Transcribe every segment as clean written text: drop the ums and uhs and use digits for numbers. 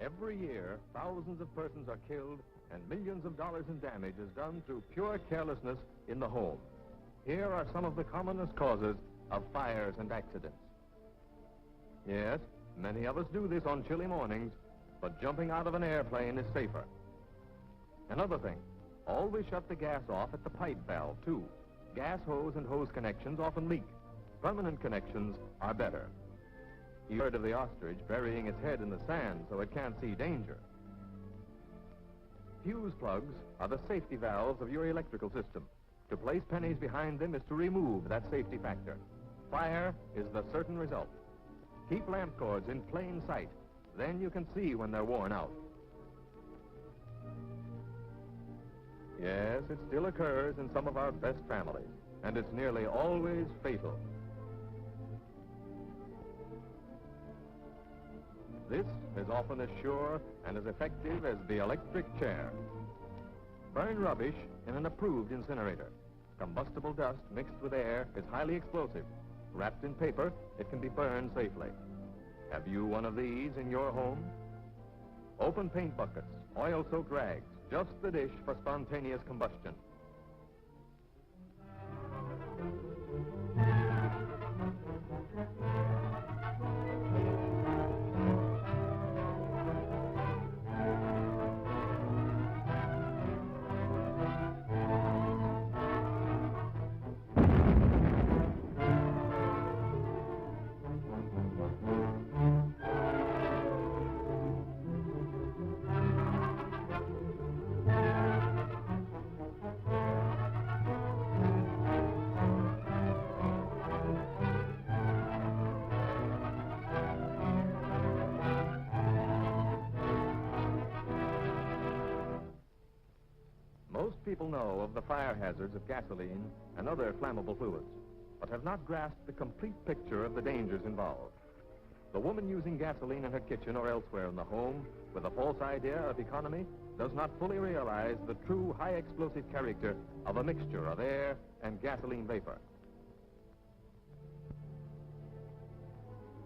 Every year, thousands of persons are killed and millions of dollars in damage is done through pure carelessness in the home. Here are some of the commonest causes of fires and accidents. Yes, many of us do this on chilly mornings, but jumping out of an airplane is safer. Another thing, always shut the gas off at the pipe valve, too. Gas hose and hose connections often leak. Permanent connections are better. You heard of the ostrich burying its head in the sand so it can't see danger. Fuse plugs are the safety valves of your electrical system. To place pennies behind them is to remove that safety factor. Fire is the certain result. Keep lamp cords in plain sight. Then you can see when they're worn out. Yes, it still occurs in some of our best families, and it's nearly always fatal. This is often as sure and as effective as the electric chair. Burn rubbish in an approved incinerator. Combustible dust mixed with air is highly explosive. Wrapped in paper, it can be burned safely. Have you one of these in your home? Open paint buckets, oil-soaked rags, just the dish for spontaneous combustion. Most people know of the fire hazards of gasoline and other flammable fluids, but have not grasped the complete picture of the dangers involved. The woman using gasoline in her kitchen or elsewhere in the home with a false idea of economy does not fully realize the true high explosive character of a mixture of air and gasoline vapor.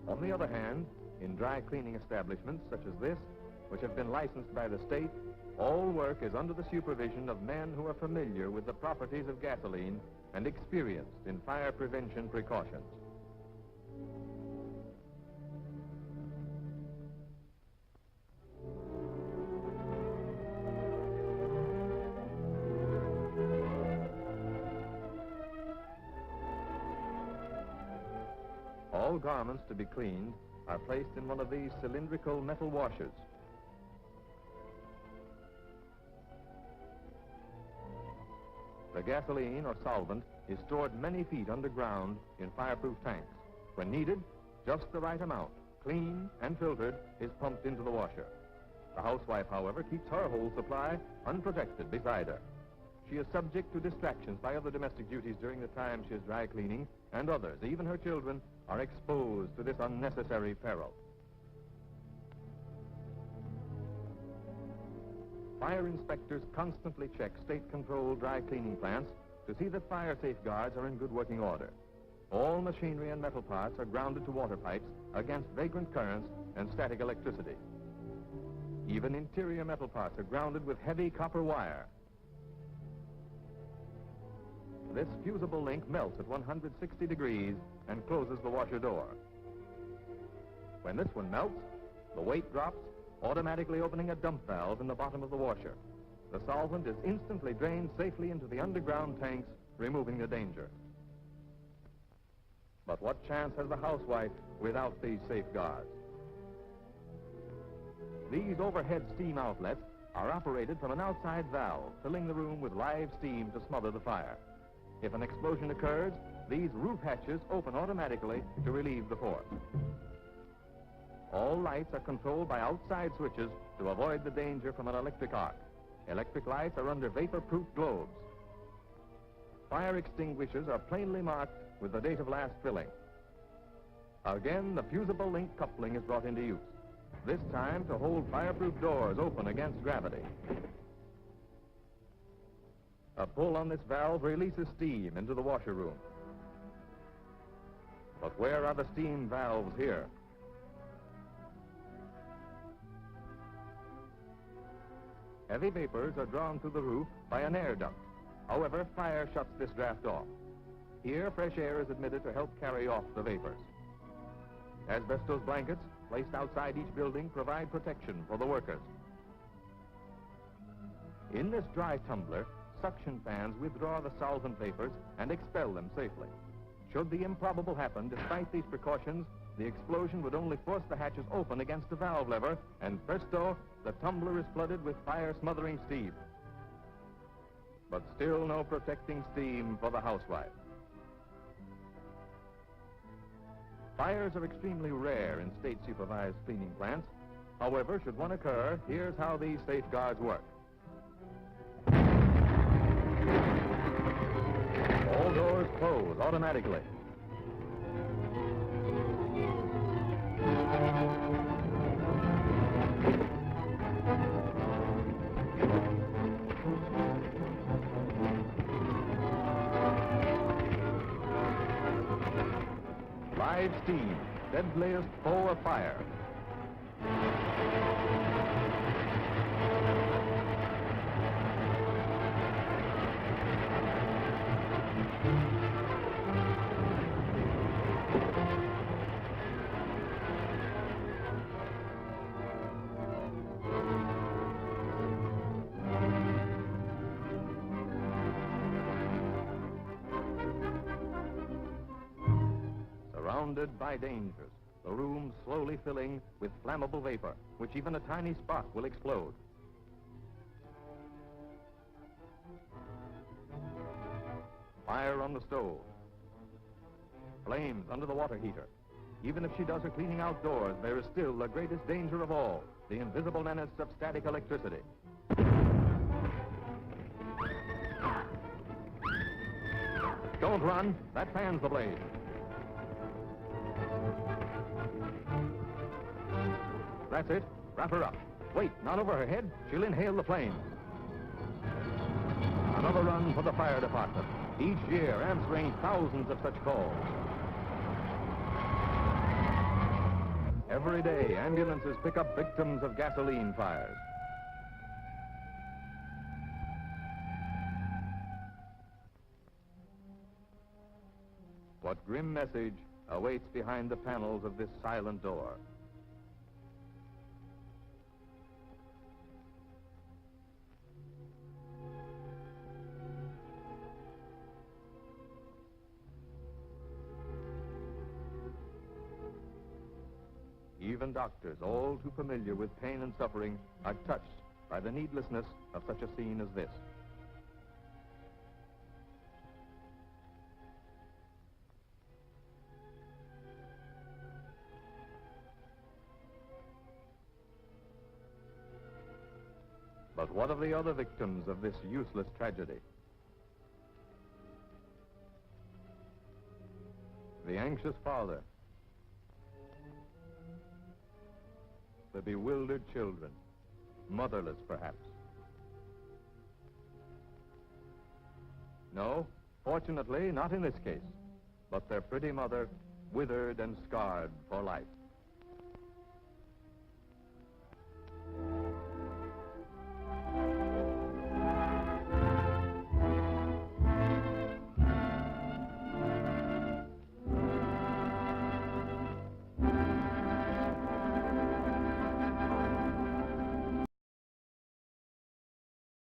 On the other hand, in dry cleaning establishments such as this, which have been licensed by the state, all work is under the supervision of men who are familiar with the properties of gasoline and experienced in fire prevention precautions. All garments to be cleaned are placed in one of these cylindrical metal washers. The gasoline or solvent is stored many feet underground in fireproof tanks. When needed, just the right amount, clean and filtered, is pumped into the washer. The housewife, however, keeps her whole supply unprotected beside her. She is subject to distractions by other domestic duties during the time she is dry cleaning, and others, even her children, are exposed to this unnecessary peril. Fire inspectors constantly check state-controlled dry cleaning plants to see that fire safeguards are in good working order. All machinery and metal parts are grounded to water pipes against vagrant currents and static electricity. Even interior metal parts are grounded with heavy copper wire. This fusible link melts at 160 degrees and closes the washer door. When this one melts, the weight drops, automatically opening a dump valve in the bottom of the washer. The solvent is instantly drained safely into the underground tanks, removing the danger. But what chance has the housewife without these safeguards? These overhead steam outlets are operated from an outside valve, filling the room with live steam to smother the fire. If an explosion occurs, these roof hatches open automatically to relieve the force. All lights are controlled by outside switches to avoid the danger from an electric arc. Electric lights are under vapor-proof globes. Fire extinguishers are plainly marked with the date of last filling. Again, the fusible link coupling is brought into use, this time to hold fireproof doors open against gravity. A pull on this valve releases steam into the washer room. But where are the steam valves here? Heavy vapors are drawn through the roof by an air duct. However, fire shuts this draft off. Here, fresh air is admitted to help carry off the vapors. Asbestos blankets placed outside each building provide protection for the workers. In this dry tumbler, suction fans withdraw the solvent vapors and expel them safely. Should the improbable happen, despite these precautions, the explosion would only force the hatches open against the valve lever, and presto, the tumbler is flooded with fire-smothering steam. But still no protecting steam for the housewife. Fires are extremely rare in state-supervised cleaning plants. However, should one occur, here's how these safeguards work. All doors close automatically. Live steam, deadliest foe of fire. Surrounded by dangers, the room slowly filling with flammable vapor, which even a tiny spark will explode. Fire on the stove. Flames under the water heater. Even if she does her cleaning outdoors, there is still the greatest danger of all, the invisible menace of static electricity. Don't run, that fans the blaze. That's it. Wrap her up. Wait, not over her head. She'll inhale the flames. Another run for the fire department, each year answering thousands of such calls. Every day, ambulances pick up victims of gasoline fires. What grim message awaits behind the panels of this silent door? Even doctors, all too familiar with pain and suffering, are touched by the needlessness of such a scene as this. But what of the other victims of this useless tragedy? The anxious father, the bewildered children, motherless perhaps. No, fortunately, not in this case, but their pretty mother withered and scarred for life.